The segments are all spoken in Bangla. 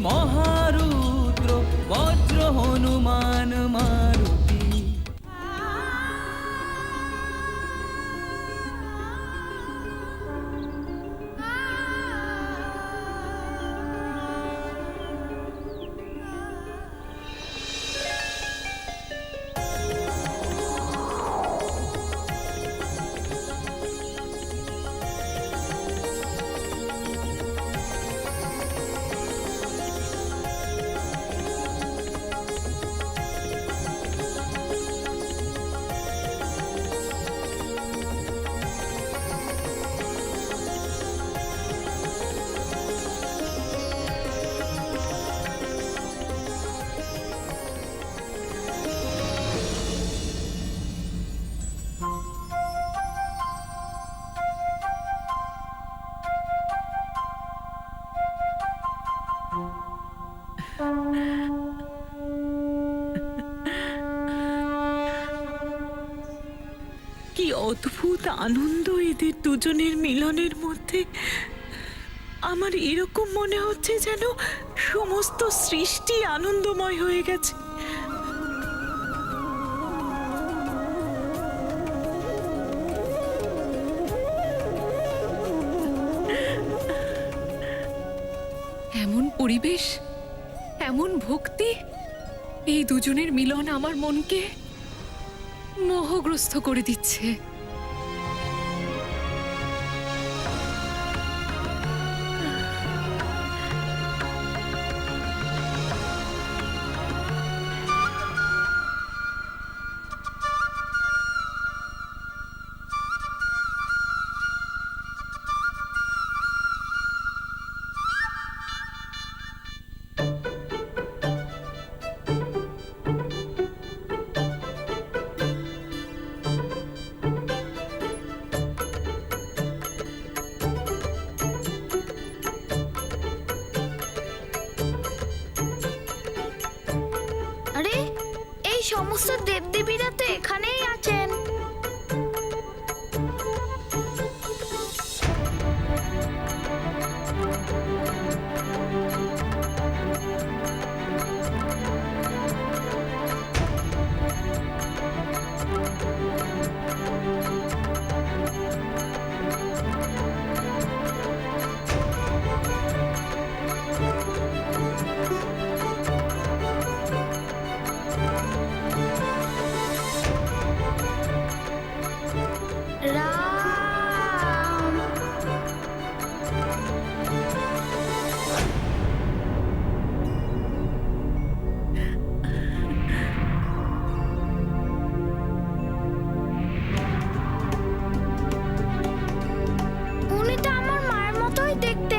মহারুদ্র বজ্র হনুমান মারুতি। কি অদ্ভুত আনন্দ এদের দুজনের মিলনের মধ্যে। আমার এরকম মনে হচ্ছে যেন সমস্ত সৃষ্টি আনন্দময় হয়ে গেছে। এমন পরিবেশ, এমন ভক্তি, এই দুজনের মিলন আমার মনকে মোহগ্রস্ত করে দিচ্ছে। আরে, এই সমস্ত দেবদেবীরা তো এখানেই আছেন। রাম, উনি তো আমার মায়ের মতোই দেখতে।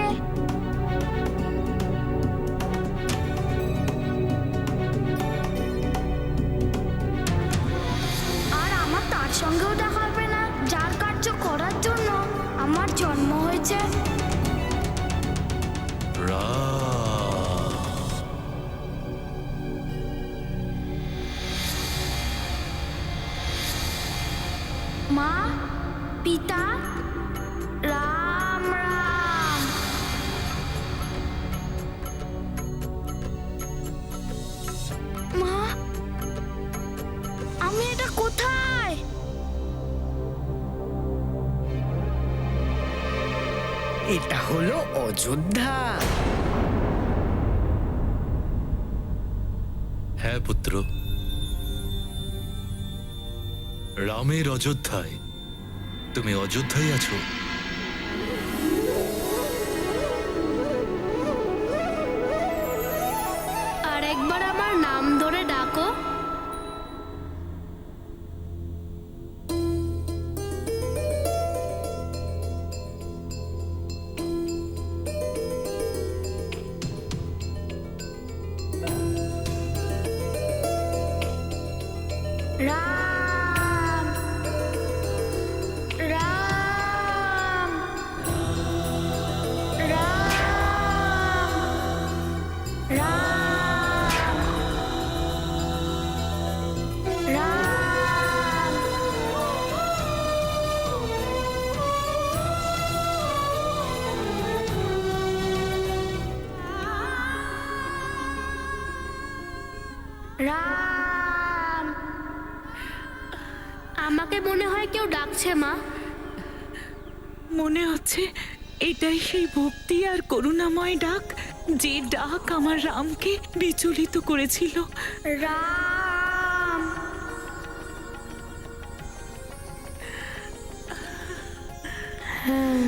আর আমার তার সঙ্গেও দেখা হবে না, যার কার্য করার জন্য আমার জন্ম হয়েছে। মা, পিতা, রাম রাম। মা, আমি এটা কোথায়? এটা হলো অযোধ্যা। হ্যাঁ পুত্র, রামের অযোধ্যায়। তুমি অযোধ্যায় আছো? আর একবার আমার নাম ধরে ডাকো। রাম, রাম, রাম, রাম, রাম। রাম। আমাকে মনে হয় কেউ ডাকছে মা। মনে হচ্ছে এটাই সেই ভক্তি আর করুণাময় ডাক, যে ডাক আমার রামকে বিচলিত করেছিল। রাম। হ্যাঁ।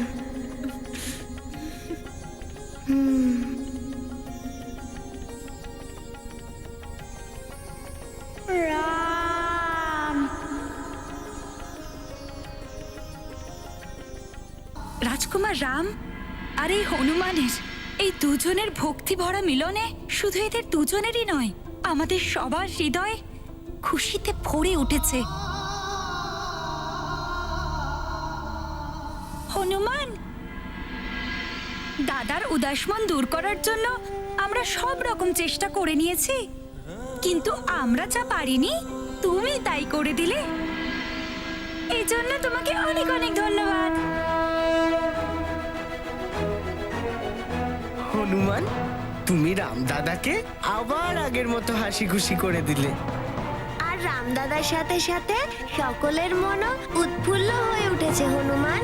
রাম। রাজকুমার রাম আর এই হনুমানের এই দুজনের ভক্তি ভরা মিলনে শুধু এদের দুজনেরই নয়, আমাদের সবার হৃদয় খুশিতে ভরে উঠেছে। হনুমান, দাদার উদাস মন দূর করার জন্য আমরা সব রকম চেষ্টা করে নিয়েছি, কিন্তু আমরা যা পারিনি তুমি তাই করে দিলে। এই জন্য তোমাকে অনেক অনেক ধন্যবাদ। হনুমান, তুমি রামদাদাকে আবার আগের মতো হাসি খুশি করে দিলে। আর রামদাদার সাথে সাথে সকলের মনও উৎফুল্ল হয়ে উঠেছে হনুমান।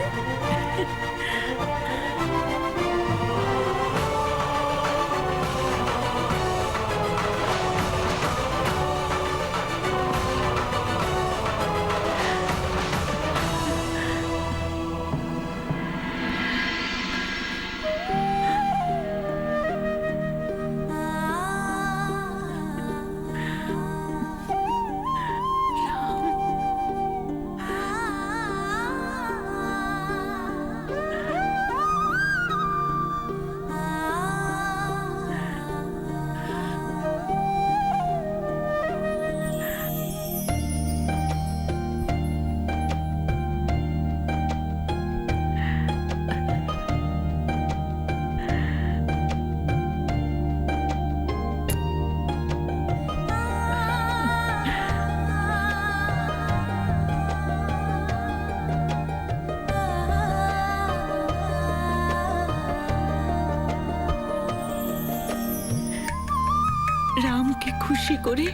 রামকে খুশি করে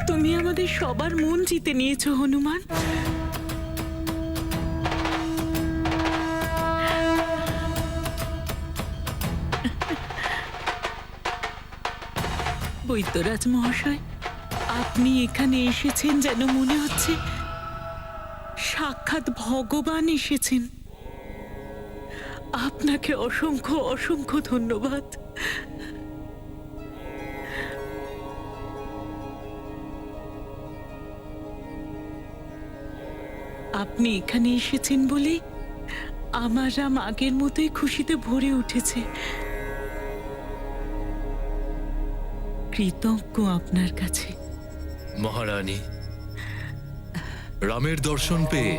তুমি আমাদের সবার মন জিতে নিয়েছো হনুমান। বৈদ্যরাজ মহাশয়, আপনি এখানে এসেছেন যেন মনে হচ্ছে সাক্ষাৎ ভগবান এসেছেন। আপনাকে অসংখ্য অসংখ্য ধন্যবাদ। আপনি এখানে এসেছেন বলে আমার রাম আগের মতোই খুশিতে ভরে উঠেছে। কৃতজ্ঞ আপনার কাছে। মহারানী, রামের দর্শন পেয়ে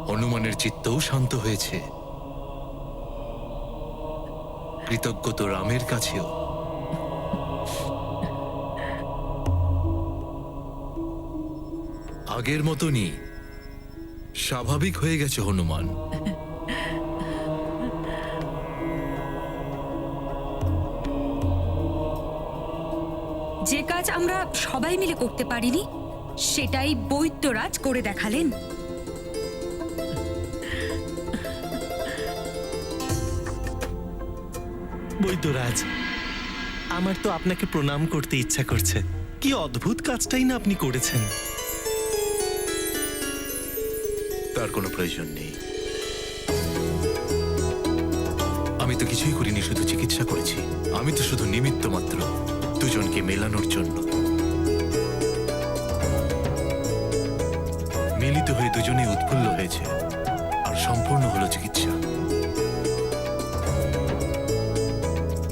হনুমানের চিত্তও শান্ত হয়েছে। কৃতজ্ঞ তো রামের কাছেও। আগের মতনই স্বাভাবিক হয়ে গেছে হনুমান। যে কাজ আমরা সবাই মিলে করতে পারিনি সেটাই বৈদ্যরাজ করে দেখালেন। বৈদ্যরাজ, আমার তো আপনাকে প্রণাম করতে ইচ্ছা করছে। কি অদ্ভুত কাজটাই না আপনি করেছেন। তার কোনো প্রয়োজন নেই। আমি তো কিছুই করিনি, শুধু চিকিৎসা করেছি। আমি তো শুধু নিমিত্ত মাত্র, দুজনকে মেলানোর জন্য। মিলিত হয়ে দুজনেই উৎফুল্ল হয়েছে, আর সম্পূর্ণ হলো চিকিৎসা।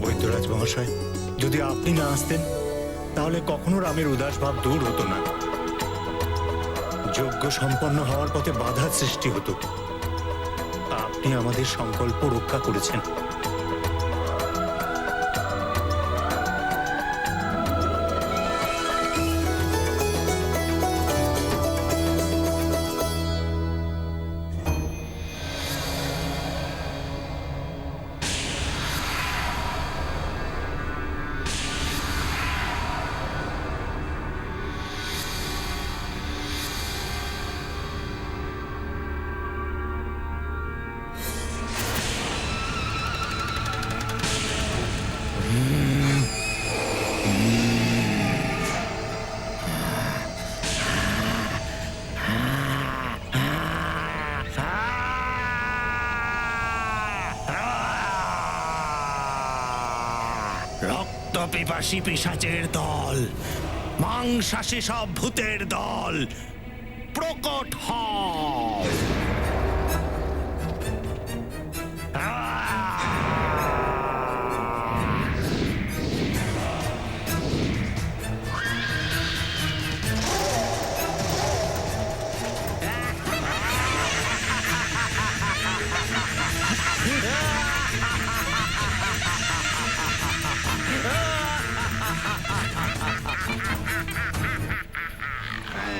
বৈদ্যরাজ মহাশয়, যদি আপনি না আসতেন তাহলে কখনো রামের উদাস ভাব দূর হতো না। যজ্ঞ সম্পন্ন হওয়ার পথে বাধার সৃষ্টি হতো। আপনি আমাদের সংকল্প রক্ষা করেছেন। রক্ত পিপাসী পিশাচের দল, মাংসাশী সব ভূতের দল, প্রকট হও।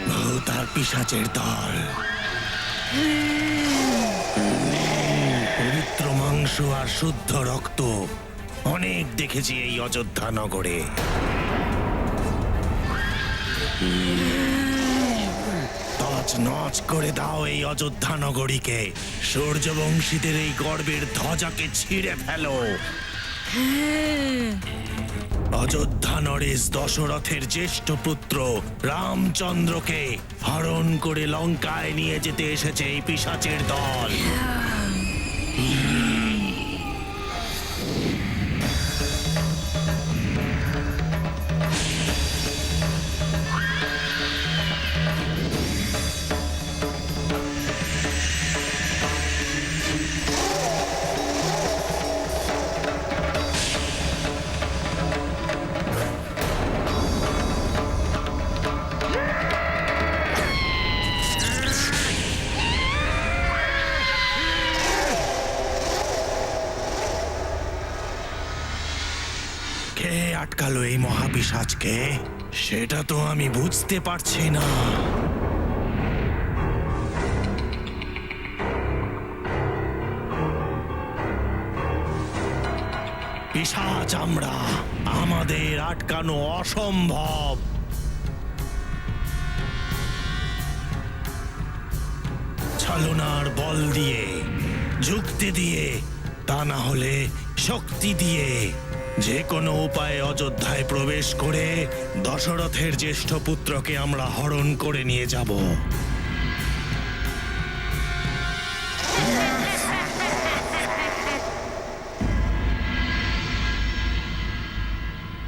ভূত আর পিশাচের দল, পবিত্র মাংস আর শুদ্ধ রক্ত অনেক দেখেছি এই অযোধ্যা নগরে। তছনছ করে দাও এই অযোধ্যা নগরীকে, সূর্যবংশীদের এই গর্বের ধ্বজাকে ছিঁড়ে ফেলো। অযোধ্যা নরেশ দশরথের জ্যেষ্ঠ পুত্র রামচন্দ্রকে হরণ করে লঙ্কায় নিয়ে যেতে এসেছে এই পিশাচের দল। কে আটকালো এই মহাপিশাচকে সেটা তো আমি বুঝতে পারছি না। পিশাচ আমরা, আমাদের আটকানো অসম্ভব। ছলনার বল দিয়ে, যুক্তি দিয়ে, তা না হলে শক্তি দিয়ে যে কোনো উপায়ে অযোধ্যায় প্রবেশ করে দশরথের জ্যেষ্ঠ পুত্রকে আমরা হরণ করে নিয়ে যাব।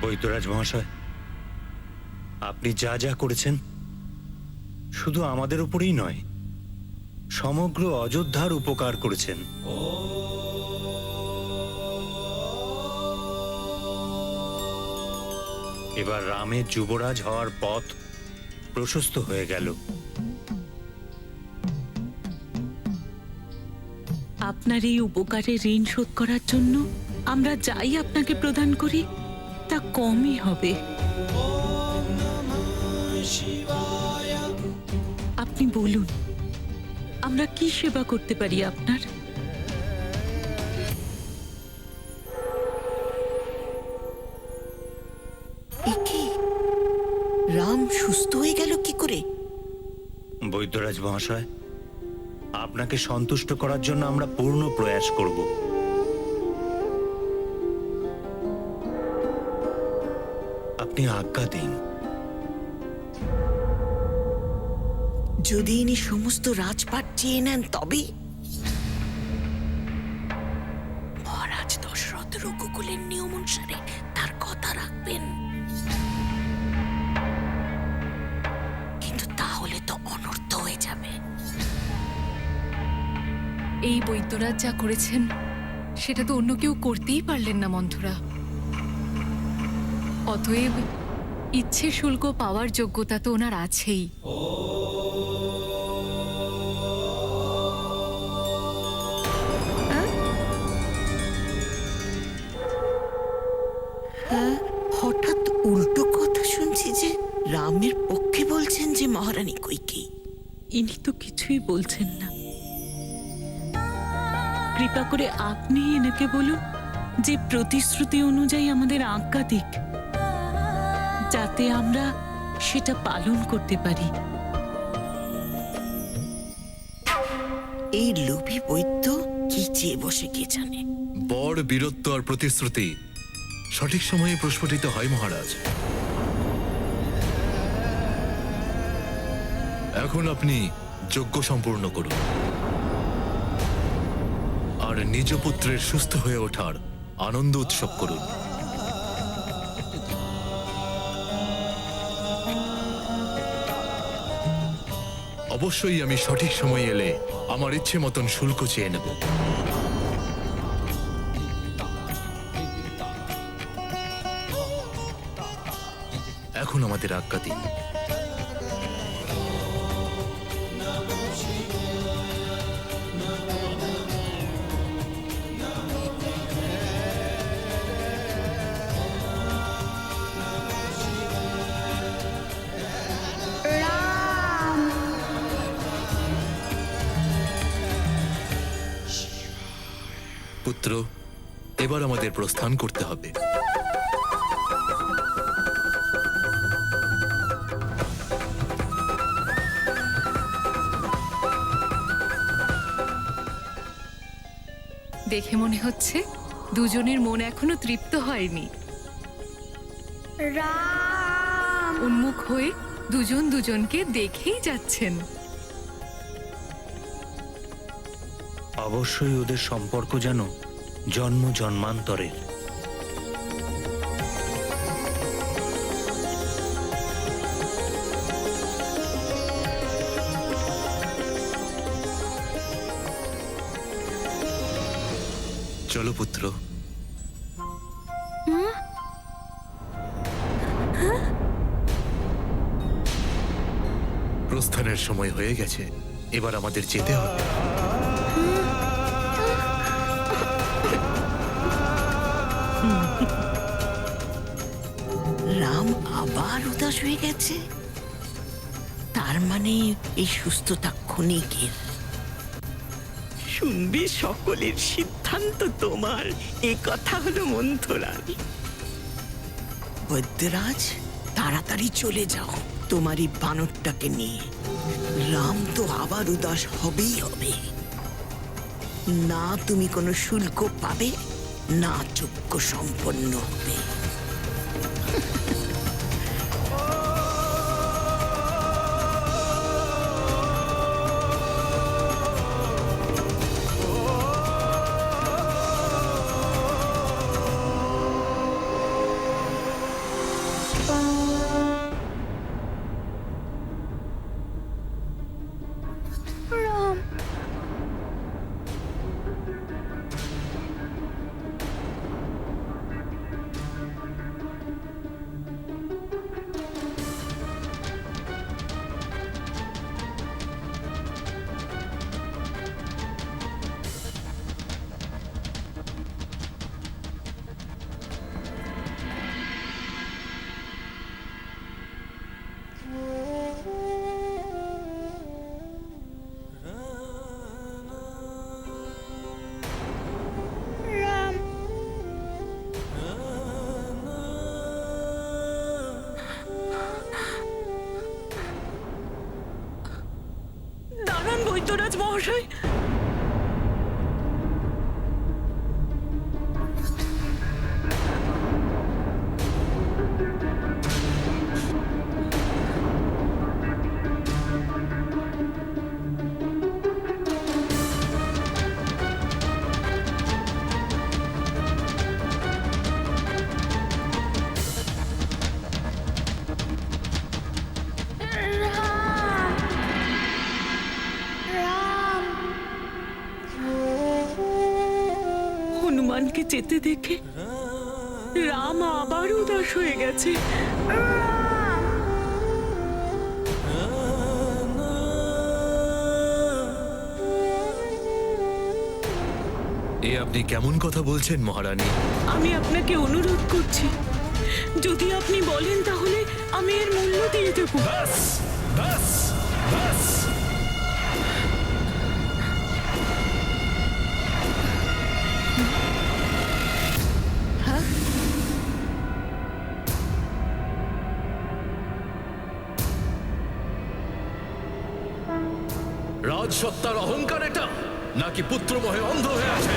বৈদ্যরাজ মহাশয়, আপনি যা যা করেছেন শুধু আমাদের উপরেই নয়, সমগ্র অযোধ্যার উপকার করেছেন। এবার রামের যুবরাজ হওয়ার পথ প্রশস্ত হয়ে গেল। আপনার এই উপকারের ঋণ শোধ করার জন্য আমরা যাই আপনাকে প্রদান করি তা কমই হবে। আপনি বলুন, আমরা কি সেবা করতে পারি আপনার? রাম সুস্থ হয়ে গেল কি করে? বৈদ্যরাজ মহাশয়, আপনাকে সন্তুষ্ট করার জন্য আমরা পূর্ণ প্রয়াস করব। আপনি আজ্ঞা দিন। যদি ইনি সমস্ত রাজপাট চেয়ে নেন তবে? মহারাজ দশরথ রঘুকুলের নিয়ম অনুসারে তার কথা রাখবেন, কিন্তু তাহলে তো অনর্থ হয়ে যাবে। এই বৈদ্যরাজ যা করেছেন সেটা তো অন্য কেউ করতেই পারলেন না মন্থরা। অতএব ইচ্ছে শুল্ক পাওয়ার যোগ্যতা তো ওনার আছেই। হঠাৎ উল্টো কথা শুনছি যে রামের পক্ষে বলছেন যে মহারানী কইকেয়ী। ইনি তো কিছুই বলছেন না। কৃপা করে আপনি এনাকে বলুন যে প্রতিশ্রুতি অনুযায়ী আমাদের আজ্ঞা দিক, যাতে আমরা সেটা পালন করতে পারি। এই লোভী বৈদ্য কি চেয়ে বসে কে জানে। বড় বীরত্ব আর প্রতিশ্রুতি সঠিক সময়ে প্রস্ফুটিত হয় মহারাজ। এখন আপনি যজ্ঞ সম্পূর্ণ করুন আর নিজ পুত্রের সুস্থ হয়ে ওঠার আনন্দ উৎসব করুন। অবশ্যই আমি সঠিক সময় এলে আমার ইচ্ছে মতন শুল্ক চেয়ে নেব। এখন আমাদের আজ্ঞা দিন। রাম পুত্র, এবার আমাদের প্রস্থান করতে হবে। দেখে মনে হচ্ছে দুজনের মন এখনো তৃপ্ত হয়নি। রাম উন্মুখ হয়ে দুজন দুজনকে দেখেই যাচ্ছেন। অবশ্যই ওদের সম্পর্ক যেন জন্ম জন্মান্তরের। চলো পুত্র। প্রস্থানের সময় হয়ে গেছে, এবার আমাদের যেতে হবে। রাম আবার উদাস হয়ে গেছে। তার মানে এই সুস্থতা ক্ষণিকের। শুনবে সকলের সিদ্ধান্ত তোমার, এ কথা হলো মন্থরার। বৈদ্যরাজ, তাড়াতাড়ি চলে যাও তোমার এই বানরটাকে নিয়ে। রাম তো আবার উদাস হবেই হবে। না তুমি কোনো শুল্ক পাবে, না যজ্ঞ সম্পন্ন হবে। রাম রাম দাঁড়ান বৈদ্যরাজ মহাশয়। রাম হনুমানকে যেতে দেখে রাম আবার উদাস হয়ে গেছে। এ আপনি কেমন কথা বলছেন মহারানী? আমি আপনাকে অনুরোধ করছি, যদি আপনি বলেন তাহলে আমি এর মূল্য দিয়ে দেব। বাস বাস বাস। রাজসত্তার অহংকার এটা, নাকি পুত্রমোহে অন্ধ হয়ে আছে?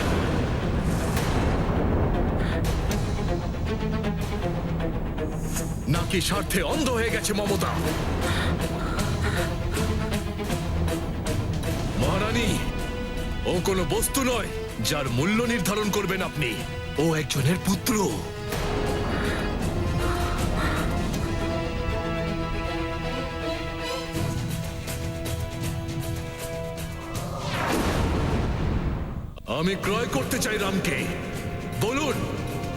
নাকি স্বার্থে অন্ধ হয়ে গেছে মমতা? মহারানী, ও কোনো বস্তু নয় যার মূল্য নির্ধারণ করবেন আপনি। ও একজনের পুত্র। আমি ক্রয় করতে চাই রামকে। বলুন,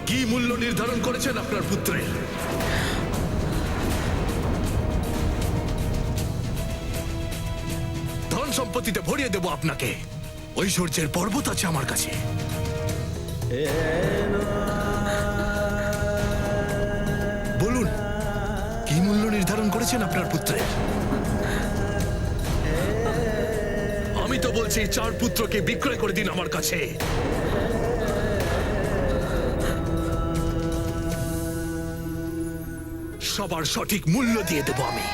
কি মূল্য নির্ধারণ করেছেন আপনার পুত্রের? ধন সম্পত্তিতে ভরিয়ে দেব আপনাকে। ঐশ্বর্যের পর্বত আছে আমার কাছে। বলুন, কি মূল্য নির্ধারণ করেছেন আপনার পুত্রের? আমি তো বলছি 4 পুত্রকে বিক্রয় করে দিন আমার কাছে। সবার সঠিক মূল্য দিয়ে দেব আমি।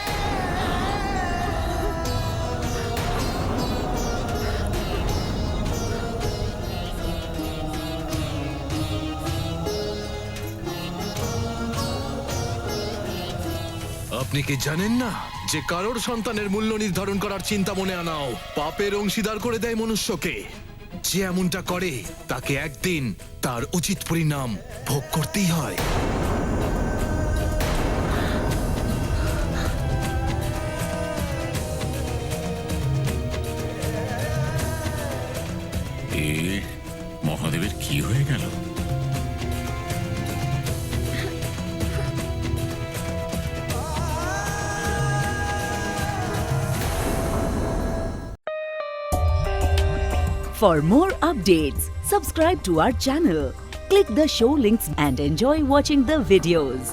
আপনি কি জানেন না যে কারোর সন্তানের মূল্য নির্ধারণ করার চিন্তা মনে আনাও পাপের অংশীদার করে দেয় মনুষ্যকে? যে এমনটা করে তাকে একদিন তার উচিত পরিণাম ভোগ করতেই হয়। মহাদেবের কি হয়ে গেল? For more updates, subscribe to our channel, click the show links and enjoy watching the videos.